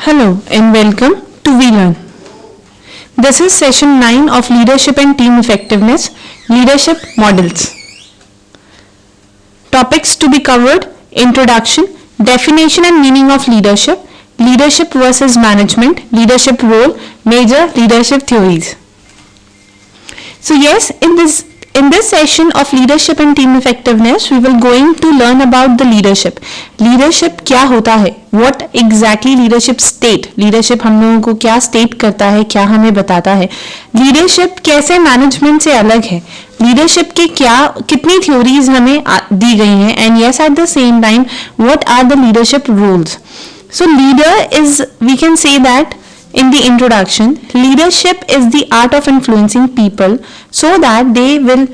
Hello and welcome to VLearn. This is session 9 of Leadership and Team Effectiveness, Leadership Models. Topics to be covered: Introduction, Definition and Meaning of Leadership, Leadership versus Management, Leadership Role, Major Leadership Theories. So yes, in this session of Leadership and Team Effectiveness, we will going to learn about the leadership. Leadership क्या होता है? What exactly leadership state? Leadership हम लोगों को क्या state करता है, क्या हमें बताता है? Leadership कैसे management से अलग है? Leadership के कितनी theories हमें दी गई हैं? And yes, at the same time, what are the leadership rules? So leader is, we can say that in the introduction, leadership is the art of influencing people so that they will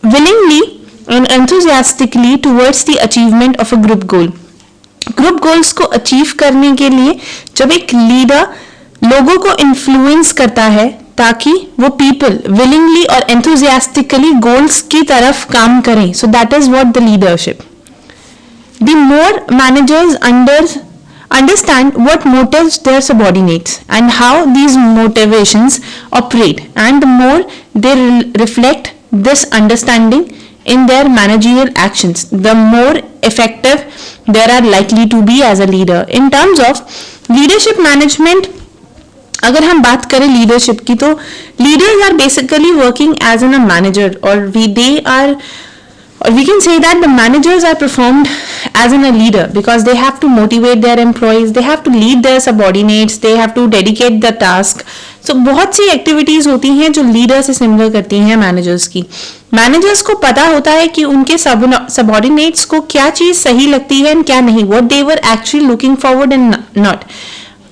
willingly and enthusiastically towards the achievement of a group goal. Group goals को achieve करने के लिए जब एक leader लोगों को influence करता है ताकि वो people willingly और enthusiastically goals की तरफ काम करें. So that is what the leadership. The more managers understand what motives their subordinates and how these motivations operate, and the more they reflect this understanding in their managerial actions, the more effective they are likely to be as a leader. In terms of leadership management, अगर हम बात करें leadership की, तो leaders are basically working as a manager, or we can say that the managers are performed as a leader because they have to motivate their employees, they have to lead their subordinates, they have to dedicate the task. So बहुत सी activities होती हैं जो leader से similar करती हैं managers की. Managers को पता होता है कि उनके subordinates को क्या चीज़ सही लगती है और क्या नहीं, what they were actually looking forward and not.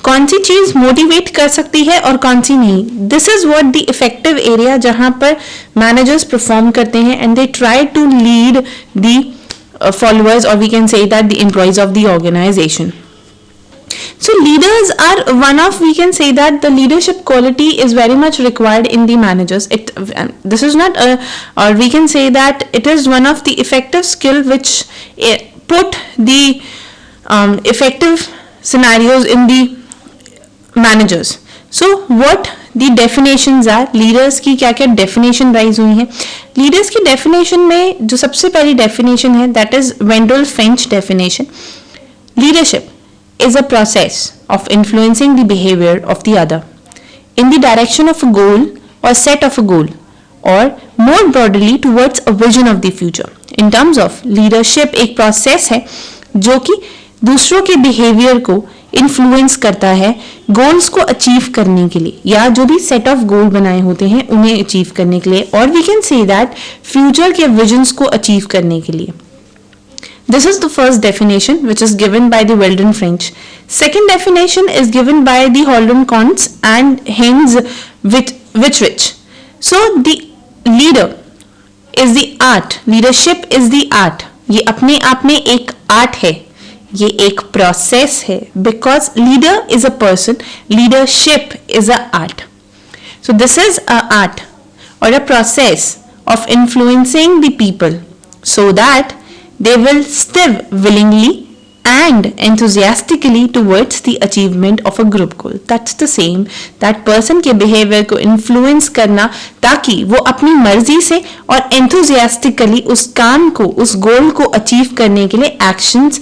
कौन सी चीज मोटिवेट कर सकती है और कौन सी नहीं. This is what the effective area जहां पर मैनेजर्स परफॉर्म करते हैं, and they try to lead the followers, और we can say that the employees of the organisation. So leaders are one of, we can say that the leadership quality is very much required in the managers. This is not or we can say that it is one of the effective skill which put the effective scenarios in the managers. So what the definitions are, leaders की क्या क्या definition rise हुई है. leaders की definition में जो सबसे पहली definition है, that is Wendell French definition. Leadership is a process of influencing the behavior of the other in the direction of a goal or set of a goal, or more broadly towards a vision of the future. In terms of leadership एक process है जो कि दूसरों के behavior को influence करता है goals को अचीव करने के लिए, या जो भी सेट ऑफ गोल बनाए होते हैं उन्हें अचीव करने के लिए, और we can say that future के विजन्स को अचीव करने के लिए. This is the first definition which is given by the Weldon French. Second definition is given by the Holden Conts and Heinz Wittich. So the leader is the art. Leadership is the art. ये अपने आप में एक art है, ये एक process है, because leader is a person, leadership is a art. So this is a art और a process of influencing the people so that they will still willingly and enthusiastically towards the achievement of a group goal. That's the same, that person के behavior को influence करना ताकि वो अपनी मर्जी से और enthusiastically उस काम को, उस goal को achieve करने के लिए actions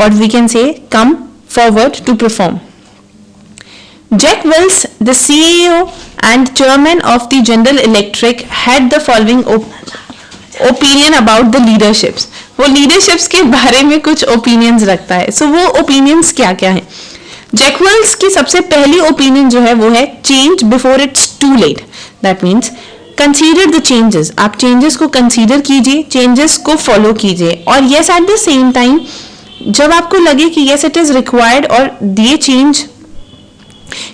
or we can say come forward to perform. Jack Welch, the CEO and chairman of the General Electric, had the following opinion about the leaderships. वो लीडरशिप्स के बारे में कुछ ओपिनियंस रखता है. सो वो ओपिनियंस क्या क्या है? जैक वेल्स की सबसे पहली ओपिनियन जो है वो है change before it's too late. That means consider the changes. आप चेंजेस को कंसीडर कीजिए, चेंजेस को फॉलो कीजिए, और yes at the same time जब आपको लगे कि यस इट इज रिक्वायर्ड और ये चेंज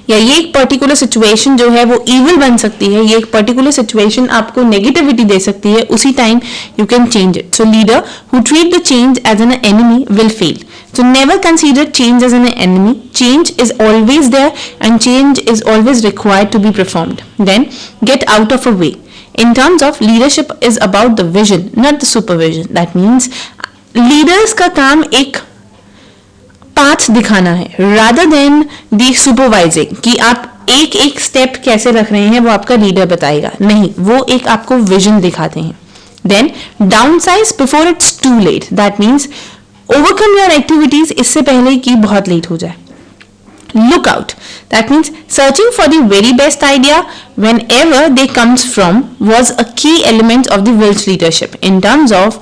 या ये एक पर्टिकुलर सिचुएशन जो है वो इविल बन सकती है, ये एक पर्टिकुलर सिचुएशन आपको नेगेटिविटी दे सकती है, उसी time you can change it. So leader who treat the change as an enemy will fail. So never consider change as an enemy. Change is always there and change is always required to be performed. Then get out of a way. In terms of leadership is about the vision, not the supervision. That means leaders का काम एक path path दिखाना है rather than the supervising कि आप एक एक step कैसे रख रहे हैं वो आपका लीडर बताएगा, नहीं, वो एक आपको विजन दिखाते हैं. Then downsize before it's too late. That means overcome your activities इससे पहले कि बहुत लेट हो जाए. Look out. That means searching for the very best idea whenever they comes from was a key element of the Wills leadership in terms of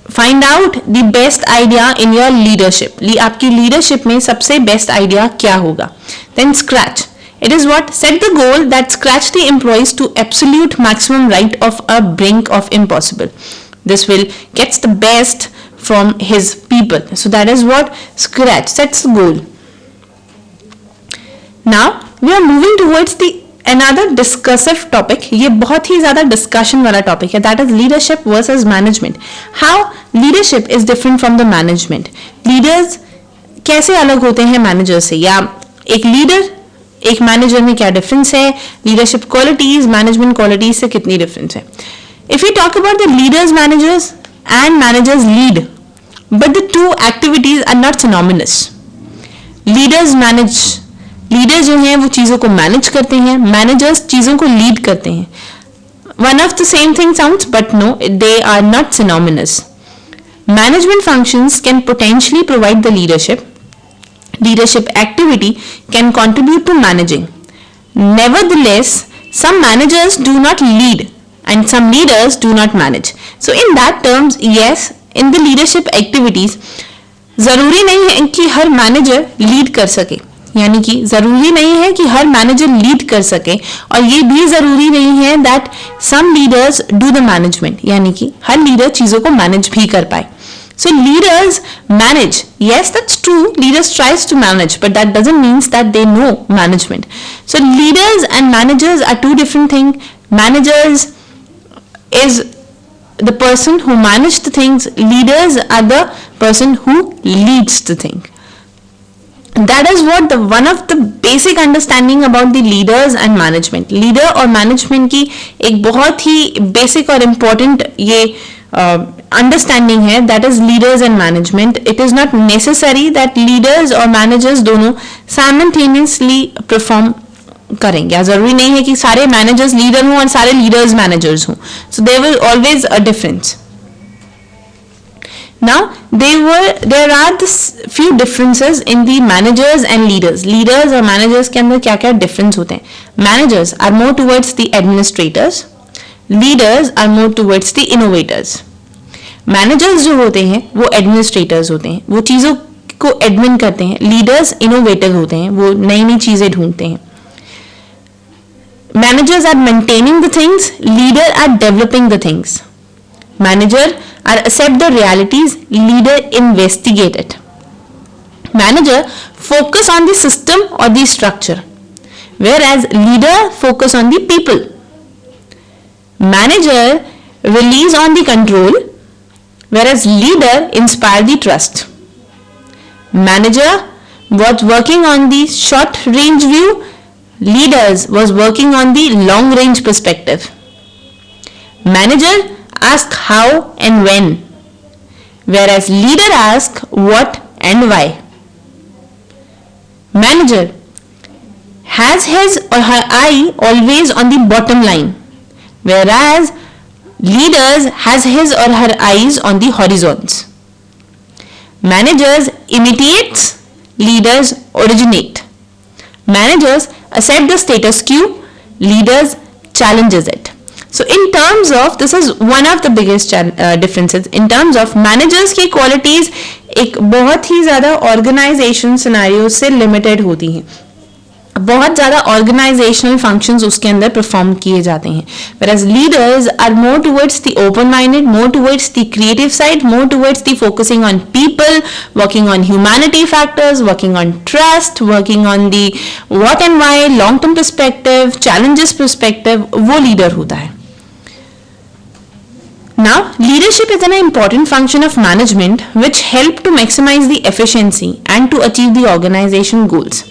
find out the best idea in your leadership. आपकी leadership में सबसे best idea क्या होगा. Then scratch. It is what set the goal that scratch the employees to absolute maximum right of a brink of impossible. This will gets the best from his people. So that is what scratch sets the goal. Now we are moving towards the another discussive topic. ये बहुत ही ज़्यादा discussion वाला topic है. That is leadership versus management. How leadership is different from the management. Leaders कैसे अलग होते हैं manager से, या एक लीडर एक मैनेजर में क्या डिफरेंस है, लीडरशिप क्वालिटीज मैनेजमेंट क्वालिटीज से कितनी डिफरेंस है. If you talk about the leaders managers and managers lead, but the two activities are not synonymous. Leaders manage, leader जो हैं वो चीज़ों को मैनेज करते हैं, मैनेजर्स चीज़ों को लीड करते हैं. One of the same thing sounds but no, they are not synonymous. Management functions can potentially provide the leadership. Leadership activity can contribute to managing. Nevertheless, some managers do not lead and some leaders do not manage. So in that terms, yes, in the leadership activities, ज़रूरी नहीं है कि हर manager lead कर सके, यानी कि ज़रूरी नहीं है कि हर मैनेजर लीड कर सके, और ये भी ज़रूरी नहीं है that some leaders do the management, यानी कि हर लीडर चीज़ों को मैनेज भी कर पाए. So leaders manage. Yes, that's true. Leaders tries to manage, but that doesn't mean that they know management. So leaders and managers are two different things. Managers is the person who manages the things. Leaders are the person who leads the thing. That is what the one of the basic understanding about the leaders and management. Leader और management की एक बहुत ही basic और important ये understanding है, that is leaders and management. It is not necessary that leaders और managers दोनों simultaneously perform करेंगे, या जरूरी नहीं है कि सारे मैनेजर्स लीडर हों और सारे लीडर्स मैनेजर्स हों. So there will always a difference. Now there are this few differences in the managers and leaders. Leaders और managers के अंदर क्या क्या difference होते हैं. Managers are more towards the administrators. Leaders are more towards the innovators. Managers जो होते हैं वो administrators होते हैं, वो चीज़ों को एडमिन करते हैं. लीडर्स इनोवेटर होते हैं, वो नई नई चीज़ें ढूंढते हैं. Managers are maintaining the things, leader are developing the things. Manager are accept the realities, leader investigate it. Manager focus on the system or the structure, whereas leader focus on the people. Manager release on the control, whereas leader inspire the trust. Manager was working on the short range view, leaders was working on the long range perspective. Manager ask how and when, whereas leader ask what and why. Manager has his or her eye always on the bottom line, whereas leaders has his or her eyes on the horizons. Managers imitates, leaders originate. Managers accept the status quo, leaders challenges it. So in terms of, this is one of the biggest differences. In terms of managers की qualities एक बहुत ही ज़्यादा organization scenarios से limited होती हैं, बहुत ज़्यादा organizational functions उसके अंदर perform किए जाते हैं. Whereas leaders are more towards the open-minded, more towards the creative side, more towards the focusing on people, working on humanity factors, working on trust, working on the what and why, long-term perspective, challenges perspective, वो leader होता है. Now, leadership is an important function of management which help to maximize the efficiency and to achieve the organization goals.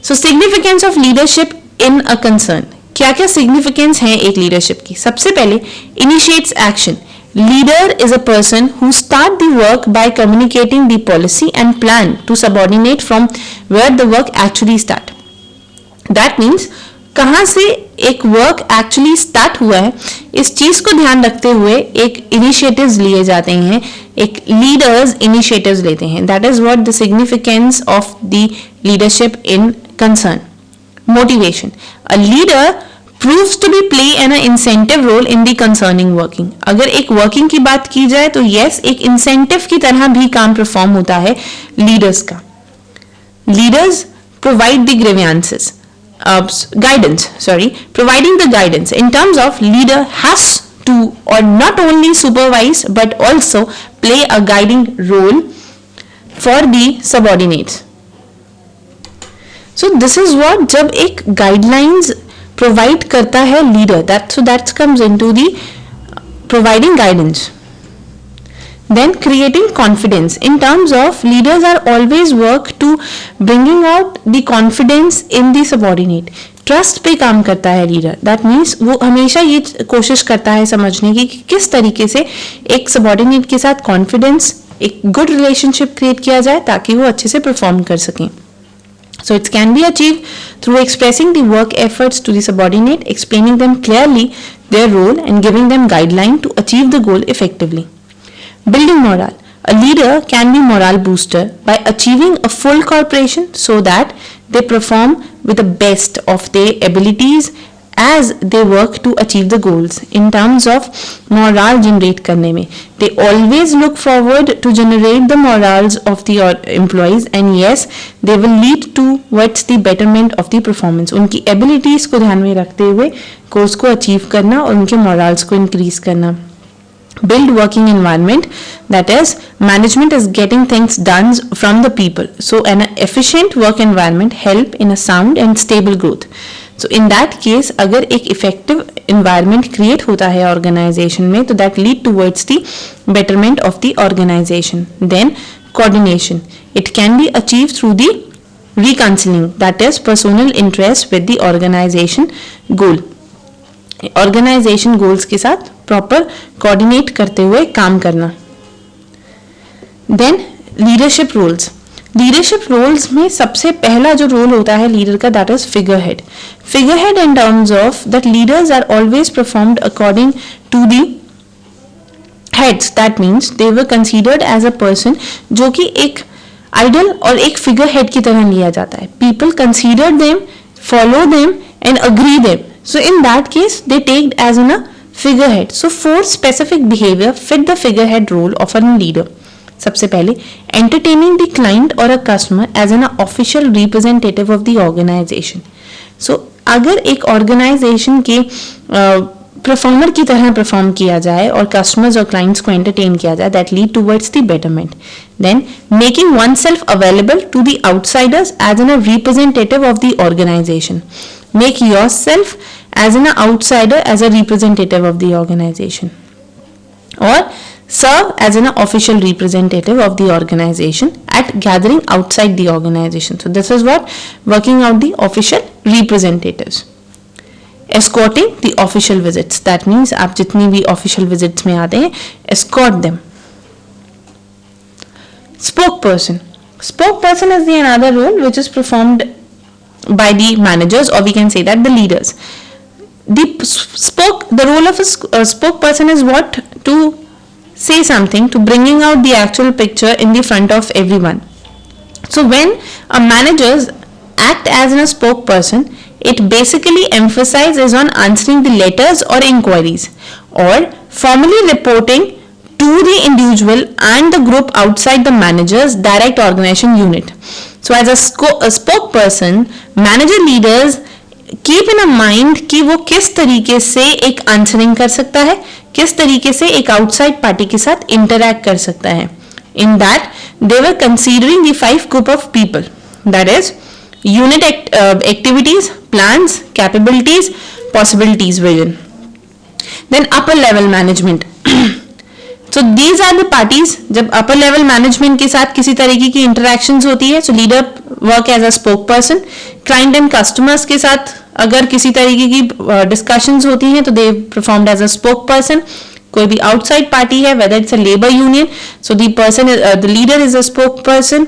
So, significance of leadership in a concern. क्या क्या significance है एक leadership की? सबसे पहले initiates action. Leader is a person who start the work by communicating the policy and plan to subordinate from where the work actually start. That means कहाँ से एक वर्क एक्चुअली स्टार्ट हुआ है, इस चीज को ध्यान रखते हुए एक इनिशिएटिव्स लिए जाते हैं, एक लीडर्स इनिशिएटिव्स लेते हैं. That is what the significance of the leadership in concern. Motivation. A leader proves to be play an incentive role in the concerning working. अगर एक वर्किंग की बात की जाए तो यस, एक इंसेंटिव की तरह भी काम परफॉर्म होता है लीडर्स का. Leaders provide the grievances, providing the guidance in terms of leader has to or not only supervise but also play a guiding role for the subordinates. So this is what जब एक guidelines provide करता है leader, that comes into the providing guidance. Then creating confidence in terms of leaders are always work to bringing out the confidence in the subordinate. Trust पे काम करता है leader. That means वो हमेशा ये कोशिश करता है समझने की कि किस तरीके से एक सबॉर्डिनेट के साथ कॉन्फिडेंस, एक गुड रिलेशनशिप क्रिएट किया जाए ताकि वो अच्छे से परफॉर्म कर सकें. So it can be achieved through expressing the work efforts to the subordinate, explaining them clearly their role and giving them guideline to achieve the goal effectively. Building morale. A leader can be morale booster by achieving a full cooperation so that they perform with the best of their abilities as they work to achieve the goals. In terms of morale generate करने में, they always look forward to generate the morals of the employees and yes, they will lead towards the betterment of the performance. उनकी abilities को ध्यान में रखते हुए goals को achieve करना और उनके morals को increase करना. Build working environment, that is management is getting things done from the people. So an efficient work environment help in a sound and stable growth. So in that case अगर एक effective environment create होता है organization में तो that lead towards the betterment of the organization. Then coordination, it can be achieved through the reconciling, that is personal interest with the organization goal. Organization goals के साथ proper coordinate करते हुए काम करना. Then leadership roles. Leadership roles में सबसे पहला जो रोल होता है लीडर का, that is figure head. Figure head in terms of that leaders are always performed according to the heads. That means they were considered as a person जो कि एक आइडल और एक फिगर हेड की तरह लिया जाता है. People consider them, follow them and agree them. So in that case they taked as an a figure head. So 4 specific behaviour fit the figure head role of an leader. सबसे पहले entertaining the client or a customer as an official representative of the organization. So अगर एक organization के performer की तरह perform किया जाए और कस्टमर्स और क्लाइंट्स को एंटरटेन किया जाए, that lead towards the betterment. Then making oneself available to the outsiders as an representative of the organization. Make yourself as an outsider as a representative of the organization और serve as an official representative of the organization at gathering outside the organization. So this is what working out the official representatives. Escorting the official visits. That means आप जितनी भी official visits में आते हैं, escort them. Spokesperson. Spokesperson is the another role which is performed by the managers, or we can say that the leaders. The role of a spokesperson is what? To say something, to bringing out the actual picture in the front of everyone. So when a managers act as a spokesperson, it basically emphasizes on answering the letters or inquiries or formally reporting to the individual and the group outside the manager's direct organization unit. So as a spokesperson, manager leaders keep in a mind कि वो किस तरीके से एक answering कर सकता है, किस तरीके से एक आउटसाइड पार्टी के साथ इंटरैक्ट कर सकता है. In that they were considering the 5 group of people, that is unit activities, plans, capabilities, possibilities, vision. Then upper level management. So these are the parties. जब अपर लेवल मैनेजमेंट के साथ किसी तरीके की इंटरेक्शंस होती है, so leader work as a spoke person. Client and customers के साथ अगर किसी तरीके की डिस्कशंस होती हैं तो they performed as a spoke person. कोई भी आउटसाइड पार्टी है, whether it's a labour union, so the person the leader is a spoke person.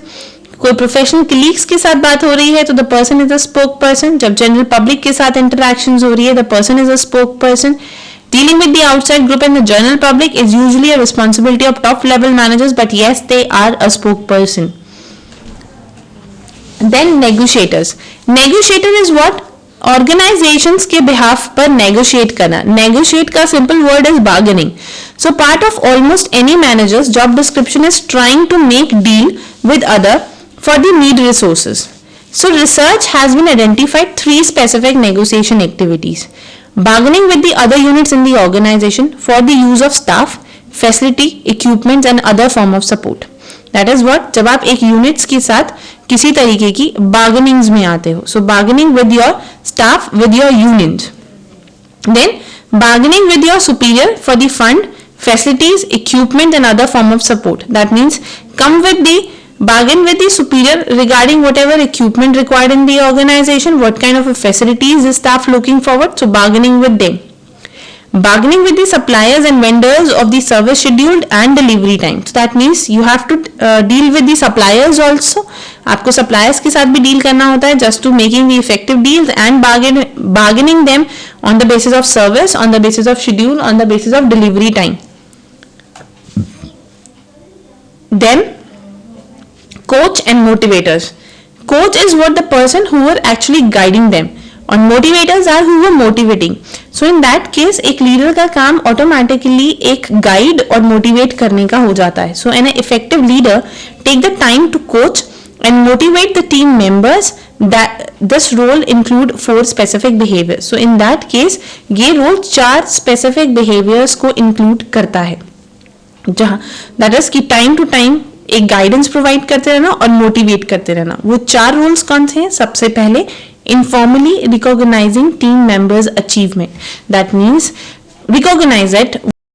कोई प्रोफेशनल कलीग्स के साथ बात हो रही है तो the person is a spoke person. जब जनरल पब्लिक के साथ इंटरैक्शंस हो रही है, the person is a spoke person. Dealing with the outside group and the general public is usually a responsibility of top level managers, but yes, they are a spokesperson. Then negotiators. Negotiator is what? Organizations के behalf पर negotiate करना. Negotiate का simple word is bargaining. So part of almost any manager's job description is trying to make deal with other for the need resources. So research has been identified 3 specific negotiation activities. Bargaining with the other units in the organization for the use of staff, facility, equipment and other form of support. That is what? जब आप एक units के साथ किसी तरीके की bargainings में आते हो. So bargaining with your staff, with your unions. Then bargaining with your superior for the fund, facilities, equipment and other form of support. That means come with the bargain with the superior regarding whatever equipment required in the organization, what kind of facilities is staff looking forward, so bargaining with them. Bargaining with the suppliers and vendors of the service scheduled and delivery time. So that means you have to deal with the suppliers also. आपको suppliers के साथ भी deal करना होता है just to making the effective deals and bargaining them on the basis of service, on the basis of schedule, on the basis of delivery time. Then coach and motivators. Coach is what the person who are actually guiding them, and motivators are who are motivating. So in that case एक leader का काम automatically एक guide और motivate करने का हो जाता है. So an effective leader take the time to coach and motivate the team members. That this role include 4 specific behaviors. So in that case ये role 4 specific behaviors को include करता है, जहाँ that is कि time to time एक guidance provide करते रहना और मोटिवेट करते रहना. वो 4 रूल्स कौन से हैं? सबसे पहले informally recognizing team members achievement. That means recognize it